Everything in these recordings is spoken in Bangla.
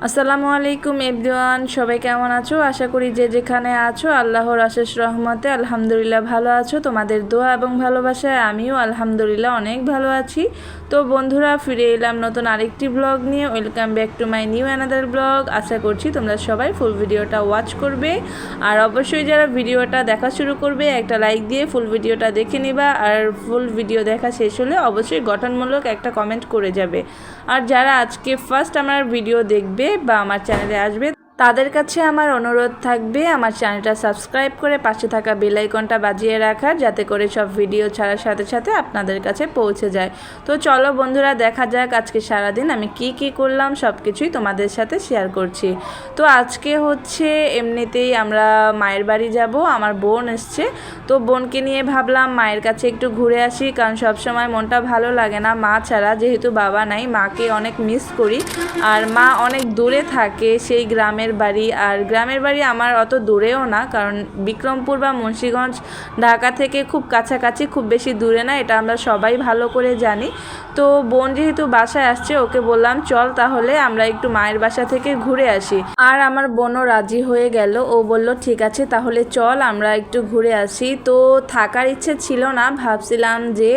আসসালামু আলাইকুম এভরিওয়ান, সবাই কেমন আছো? আশা করি যে যেখানে আছো আল্লাহর অশেষ রহমতে আলহামদুলিল্লাহ ভালো আছো। তোমাদের দোয়া এবং ভালোবাসায় আমিও আলহামদুলিল্লাহ অনেক ভালো আছি। তো বন্ধুরা, ফিরে এলাম নতুন আরেকটি ব্লগ নিয়ে। Welcome back to my new another blog. আশা করছি তোমরা সবাই ফুল ভিডিওটা ওয়াচ করবে, আর অবশ্যই যারা ভিডিওটা দেখা শুরু করবে একটা লাইক দিয়ে ফুল ভিডিওটা দেখে নিবা, আর ফুল ভিডিও দেখা শেষ হলে অবশ্যই গঠনমূলক একটা কমেন্ট করে যাবে। আর যারা আজকে ফার্স্ট আমার ভিডিও দেখবে বা আমার চ্যানেলে আসবে তাদের কাছে আমার অনুরোধ থাকবে আমার চ্যানেলটা সাবস্ক্রাইব করে পাশে থাকা বেল আইকনটা বাজিয়ে রাখার, যাতে করে সব ভিডিও ছাড়ার সাথে সাথে আপনাদের কাছে পৌঁছে যায়। তো চলো বন্ধুরা, দেখা যাক আজকে সারাদিন আমি কি করলাম, সব কিছুই তোমাদের সাথে শেয়ার করছি। তো আজকে হচ্ছে এমনিতেই আমরা মায়ের বাড়ি যাব, আমার বোন এসছে। তো বোনকে নিয়ে ভাবলাম মায়ের কাছে একটু ঘুরে আসি, কারণ সবসময় মনটা ভালো লাগে না মা ছাড়া, যেহেতু বাবা নাই মাকে অনেক মিস করি। আর মা অনেক দূরে থাকে, সেই গ্রামের বাড়ি, আর গ্রামের বাড়ি আমার অত দূরেও না, কারণ বিক্রমপুর বা মুন্সিগঞ্জ ঢাকা থেকে খুব কাছাকাছি, খুব বেশি দূরে না, এটা আমরা সবাই ভালো করে জানি। তো বোন যেহেতু বাসায় আসছে, ওকে বললাম চল তাহলে আমরা একটু মায়ের বাসা থেকে ঘুরে আসি। আর আমার বোনও রাজি হয়ে গেল, ও বলল ঠিক আছে তাহলে চল আমরা একটু ঘুরে আসি। তো থাকার ইচ্ছে ছিল না, ভাবছিলাম যে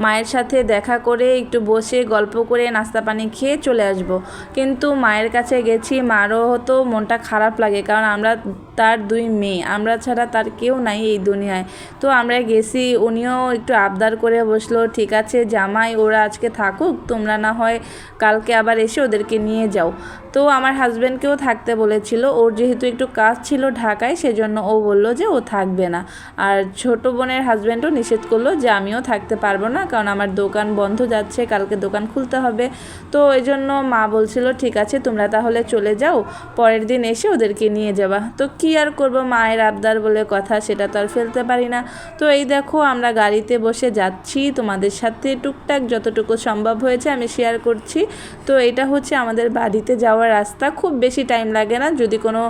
মায়ের সাথে দেখা করে একটু বসে গল্প করে নাস্তা পানি খেয়ে চলে আসব। কিন্তু মায়ের কাছে গেছি, মারও হতো মনটা খারাপ লাগে, কারণ আমরা তার দুই মেয়ে, আমরা ছাড়া তার কেউ নাই এই দুনিয়ায়। তো আমরা গেছি, উনিও একটু আবদার করে বসলো, ঠিক আছে জামাই ওরা আজকে থাকুক, তোমরা না হয় কালকে আবার এসে ওদেরকে নিয়ে যাও। তো আমার হাজব্যান্ডকেও থাকতে বলেছিল, ওর যেহেতু একটু কাজ ছিল ঢাকায়, সেজন্য ও বলল যে ও থাকবে না। আর ছোট বোনের হাজব্যান্ডও নিষেধ করলো যে আমিও থাকতে পারবো না, কারণ আমার দোকান বন্ধ যাচ্ছে, কালকে দোকান খুলতে হবে। তো এই জন্য মা বলছিল ঠিক আছে তোমরা তাহলে চলে যাও, পরের দিন এসে ওদেরকে নিয়ে যাবা। তো কি আর করবো, মায়ের আবদার বলে কথা, সেটা তো আর ফেলতে পারি না। তো এই দেখো আমরা গাড়িতে বসে যাচ্ছি, তোমাদের সাথে টুকটাক যতটুকু সম্ভব হয়েছে আমি শেয়ার করছি। তো এটা হচ্ছে আমাদের বাড়িতে যাওয়ার রাস্তা, খুব বেশি টাইম লাগে না, যদি কোনো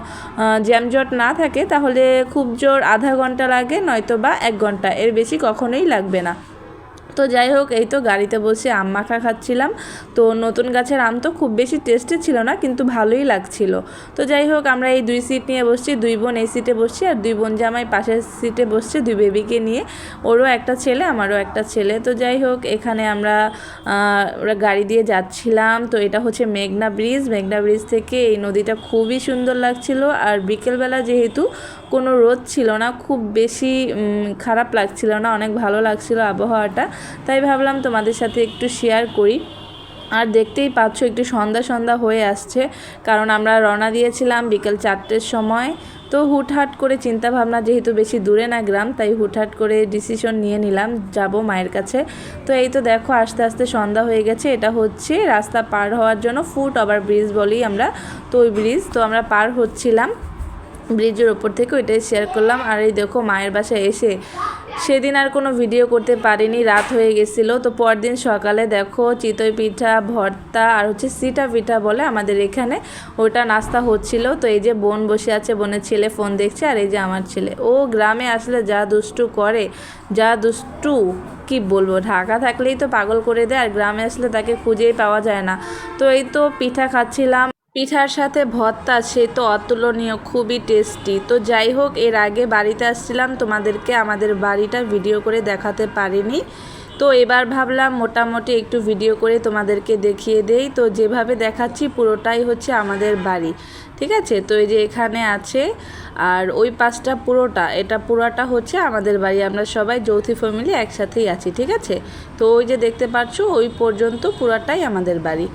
জ্যামজট না থাকে তাহলে খুব জোর আধা ঘন্টা লাগে, নয়তো বা 1 ঘন্টা, এর বেশি কখনোই লাগবে না। তো যাই হোক, এই তো গাড়িতে বসে আম মাখা খাচ্ছিলাম। তো নতুন গাছের আম তো খুব বেশি টেস্টি ছিল না, কিন্তু ভালোই লাগছিল। তো যাই হোক, আমরা এই 2 সিট নিয়ে বসছি, 2 বোন এই সিটে বসছি, আর 2 বোন জামাই পাশের সিটে বসছে 2 বেবিকে নিয়ে, ওরও একটা ছেলে আমারও একটা ছেলে। তো যাই হোক, এখানে আমরা গাড়ি দিয়ে যাচ্ছিলাম। তো এটা হচ্ছে মেঘনা ব্রিজ, মেঘনা ব্রিজ থেকে এই নদীটা খুবই সুন্দর লাগছিল। আর বিকেলবেলা যেহেতু কোনো রোদ ছিল না, খুব বেশি খারাপ লাগছিল না, অনেক ভালো লাগছিল আবহাওয়াটা, তাই ভাবলাম তোমাদের সাথে একটু শেয়ার করি। আর দেখতেই পাচ্ছ একটু সন্ধ্যা সন্ধ্যা হয়ে আসছে, কারণ আমরা রওনা দিয়েছিলাম বিকেল 4টের সময়। তো হুটহাট করে চিন্তা ভাবনা, যেহেতু বেশি দূরে না গ্রাম, তাই হুটহাট করে ডিসিশন নিয়ে নিলাম যাব মায়ের কাছে। তো এই তো দেখো আস্তে আস্তে সন্ধ্যা হয়ে গেছে, এটা হচ্ছে রাস্তা পার হওয়ার জন্য ফুট ওভার ব্রিজ বলি আমরা, তো ওই ব্রিজ তো আমরা পার হচ্ছিলাম ব্রিজের ওপর থেকে, ওইটাই শেয়ার করলাম। আর এই দেখো মায়ের বাসায় এসে সেদিন আর কোনো ভিডিও করতে পারিনি, রাত হয়ে গেছিলো। তো পরদিন সকালে দেখো চিতই পিঠা, ভর্তা, আর হচ্ছে সিটা পিঠা বলে আমাদের এখানে, ওটা নাস্তা হচ্ছিল। তো এই যে বোন বসে আছে, বোনের ছেলে ফোন দেখছে, আর এই যে আমার ছেলে, ও গ্রামে আসলে যা দুষ্টু করে, যা দুষ্টু কি বলবো, ঢাকা থাকলেই তো পাগল করে দেয়, আর গ্রামে আসলে তাকে খুঁজেই পাওয়া যায় না। তো এই তো পিঠা খাচ্ছিলাম, পিঠার সাথে ভর্তা, সে তো অতুলনীয়, খুবই টেস্টি। তো যাই হোক, এর আগে বাড়িতে আসছিলাম, তোমাদেরকে আমাদের বাড়িটা ভিডিও করে দেখাতে পারিনি। তো এবার ভাবলাম মোটামুটি একটু ভিডিও করে তোমাদেরকে দেখিয়ে দেই। তো যেভাবে দেখাচ্ছি পুরোটাই হচ্ছে আমাদের বাড়ি, ঠিক আছে। তো এই যে এখানে আছে, আর ওই পাশটা পুরোটা, এটা পুরোটা হচ্ছে আমাদের বাড়ি, আমরা সবাই যৌথ ফ্যামিলি একসাথেই আছি, ঠিক আছে। তো ওই যে দেখতে পাচ্ছ ওই পর্যন্ত পুরোটাই আমাদের বাড়ি।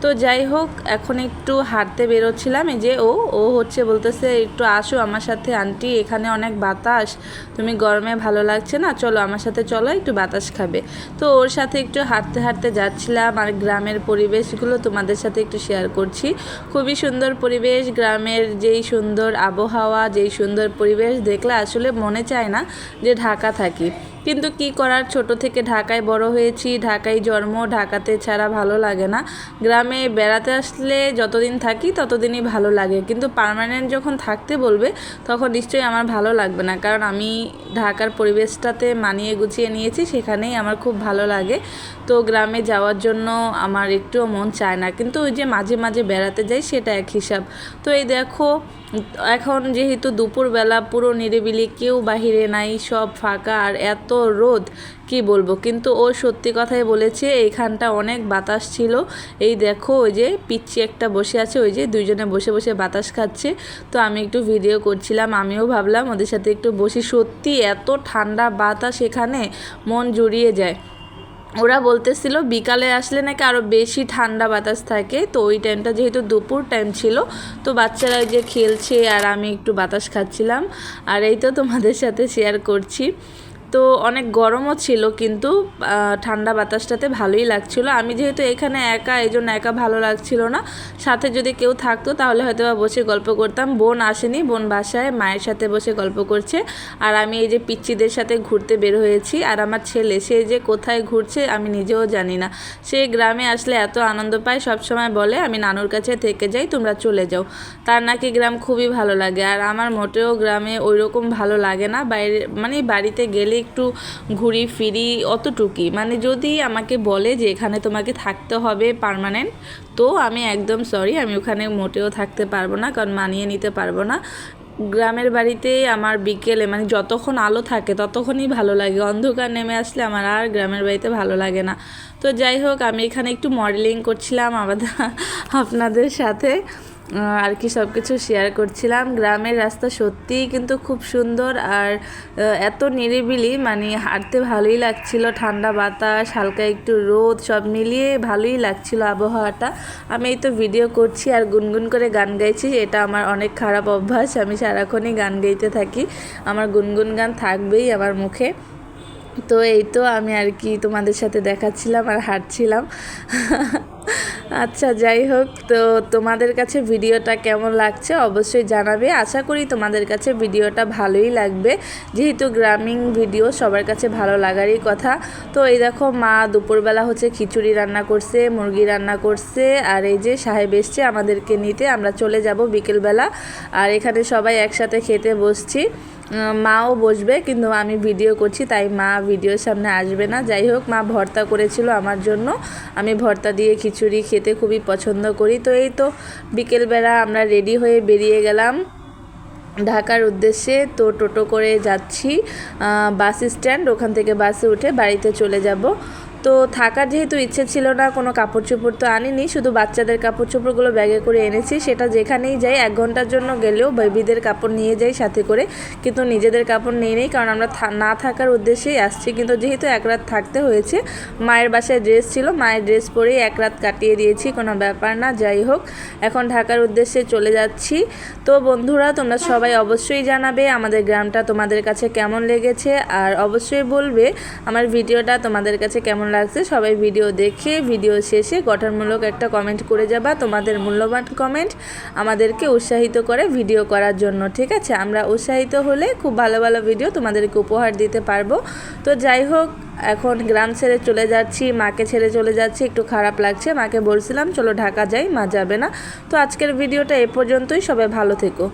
তো যাই হোক, এখন একটু হাঁটতে বেরোচ্ছিলাম, এই যে ও হচ্ছে বলতেছে একটু আসো আমার সাথে আন্টি, এখানে অনেক বাতাস, তুমি গরমে ভালো লাগছে না, চলো আমার সাথে চলো একটু বাতাস খাবে। তো ওর সাথে একটু হাঁটতে হাঁটতে যাচ্ছিলাম, আর গ্রামের পরিবেশগুলো তোমাদের সাথে একটু শেয়ার করছি। খুবই সুন্দর পরিবেশ, গ্রামের যেই সুন্দর আবহাওয়া, যেই সুন্দর পরিবেশ দেখলে আসলে মনে চায় না যে ঢাকা থাকি। কিন্তু কি করার, ছোট থেকে ঢাকায় বড় হয়েছি, ঢাকায় জন্ম, ঢাকাতে ছাড়া ভালো লাগে না। গ্রামে বেড়াতে আসলে যতদিন থাকি ততদিনই ভালো লাগে, কিন্তু পার্মানেন্ট যখন থাকতে বলবে তখন নিশ্চয়ই আমার ভালো লাগবে না, কারণ আমি ঢাকার পরিবেশটাতে মানিয়ে গুছিয়ে নিয়েছি, সেখানেই আমার খুব ভালো লাগে। তো গ্রামে যাওয়ার জন্য আমার একটুও মন চায় না, কিন্তু ওই যে মাঝে মাঝে বেড়াতে যাই সেটা এক হিসাব। তো এই দেখো এখন যেহেতু দুপুরবেলা, পুরো নিরিবিলি, কেউ বাহিরে নাই, সব ফাঁকা, আর এত রোদ কি বলবো। কিন্তু ও সত্যি কথাই বলেছে, এইখানটা অনেক বাতাস ছিল। এই দেখো ওই যে পিচ্চি একটা বসে আছে, ওই যে দুইজনে বসে বসে বাতাস খাচ্ছে। তো আমি একটু ভিডিও করছিলাম, আমিও ভাবলাম ওদের সাথে একটু বসি। সত্যি এত ঠান্ডা বাতাস এখানে, মন জুড়িয়ে যায়। ওরা বলতেছিল বিকালে আসলে নাকি আরও বেশি ঠান্ডা বাতাস থাকে। তো ওই টাইমটা যেহেতু দুপুর টাইম ছিল, তো বাচ্চারা যে খেলছে আর আমি একটু বাতাস খাচ্ছিলাম, আর এই তো তোমাদের সাথে শেয়ার করছি। তো অনেক গরমও ছিল, কিন্তু ঠান্ডা বাতাসটাতে ভালোই লাগছিল। আমি যেহেতু এখানে একা, এই জন্য একা ভালো লাগছিল না। সাথে যদি কেউ থাকতো তাহলে হয়তো বসে গল্প করতাম। বোন আসেনি, বোন বাসায় মায়ের সাথে বসে গল্প করছে, আর আমি এই যে পিচ্চিদের সাথে ঘুরতে বের হয়েছি। আর আমার ছেলে, সে যে কোথায় ঘুরছে আমি নিজেও জানি না। সে গ্রামে আসলে এত আনন্দ পায়, সবসময় বলে আমি নানুর কাছে থেকে যাই, তোমরা চলে যাও। তার নাকি গ্রাম খুবই ভালো লাগে, আর আমার মোটেও গ্রামে ওই রকম ভালো লাগে না। বাইরে মানে বাড়িতে গেলে একটু ঘুরি ফিরি, অতটুকুই। মানে যদি আমাকে বলে যে এখানে তোমাকে থাকতে হবে পার্মানেন্ট, তো আমি একদম সরি, আমি ওখানে মোটেও থাকতে পারবো না, কারণ মানিয়ে নিতে পারবো না। গ্রামের বাড়িতে আমার বিকেলে মানে যতক্ষণ আলো থাকে ততক্ষণই ভালো লাগে, অন্ধকার নেমে আসলে আমার আর গ্রামের বাড়িতে ভালো লাগে না। তো যাই হোক, আমি এখানে একটু মডেলিং করছিলাম আপনাদের সাথে, আর কি সব কিছু শেয়ার করছিলাম। গ্রামের রাস্তা সত্যিই কিন্তু খুব সুন্দর, আর এত নিরিবিলি, মানে হাঁটতে ভালোই লাগছিল। ঠান্ডা বাতাস, হালকা একটু রোদ, সব মিলিয়ে ভালোই লাগছিল আবহাওয়াটা। আমি এই তো ভিডিও করছি আর গুনগুন করে গান গাইছি। এটা আমার অনেক খারাপ অভ্যাস, আমি সারাক্ষণই গান গাইতে থাকি, আমার গুনগুন গান থাকবেই আমার মুখে। তো এই তো আমি আর কি তোমাদের সাথে দেখাচ্ছিলাম আর হাঁটছিলাম। আচ্ছা যাই হোক, তো তোমাদের কাছে ভিডিওটা কেমন লাগছে অবশ্যই জানাবে। আশা করি তোমাদের কাছে ভিডিওটা ভালোই লাগবে, যেহেতু গ্রামীণ ভিডিও সবার কাছে ভালো লাগারই কথা। তো এই দেখো মা দুপুরবেলা হচ্ছে খিচুড়ি রান্না করছে, মুরগি রান্না করছে, আর এই যে সাহেব এসছে আমাদেরকে নিতে, আমরা চলে যাব বিকেলবেলা। আর এখানে সবাই একসাথে খেতে বসছি, মাও বসবে, কিন্তু আমি ভিডিও করছি তাই মা ভিডিওর সামনে আসবে না। যাই হোক, মা ভর্তা করেছিল আমার জন্য, আমি ভর্তা দিয়ে খিচুড়ি খেতে খুবই পছন্দ করি। তো এই তো বিকেলবেলা আমরা রেডি হয়ে বেরিয়ে গেলাম ঢাকার উদ্দেশ্যে। তো টোটো করে যাচ্ছি বাস স্ট্যান্ড, ওখান থেকে বাসে উঠে বাড়িতে চলে যাব। তো থাকার যেহেতু ইচ্ছে ছিল না, কোনো কাপড় চোপড় তো আনিনি, শুধু বাচ্চাদের কাপড় চোপড়গুলো ব্যাগে করে এনেছি। সেটা যেখানেই যাই 1 ঘন্টার জন্য গেলেও বেবিদের কাপড় নিয়ে যাই সাথে করে, কিন্তু নিজেদের কাপড় নিয়ে নেই, কারণ আমরা না থাকার উদ্দেশ্যেই আসছি। কিন্তু যেহেতু 1 রাত থাকতে হয়েছে, মায়ের বাসায় ড্রেস ছিল, মায়ের ড্রেস পরেই 1 রাত কাটিয়ে দিয়েছি, কোনো ব্যাপার না। যাই হোক, এখন ঢাকার উদ্দেশ্যে চলে যাচ্ছি। তো বন্ধুরা, তোমরা সবাই অবশ্যই জানাবে আমাদের গ্রামটা তোমাদের কাছে কেমন লেগেছে, আর অবশ্যই বলবে আমার ভিডিওটা তোমাদের কাছে কেমন লাগছে। সবাই ভিডিও দেখে ভিডিও শেষে গঠনমূলক একটা কমেন্ট করে যাবা। তোমাদের মূল্যবান কমেন্ট আমাদেরকে উৎসাহিত করে ভিডিও করার জন্য, ঠিক আছে? আমরা উৎসাহিত হলে খুব ভালো ভালো ভিডিও তোমাদেরকে উপহার দিতে পারবো। তো যাই হোক, এখন গ্রাম ছেড়ে চলে যাচ্ছি, মাকে ছেড়ে চলে যাচ্ছি, একটু খারাপ লাগছে। মাকে বলছিলাম চলো ঢাকা যাই, মা যাবে না। তো আজকের ভিডিওটা এ পর্যন্তই, সবাই ভালো থেকো।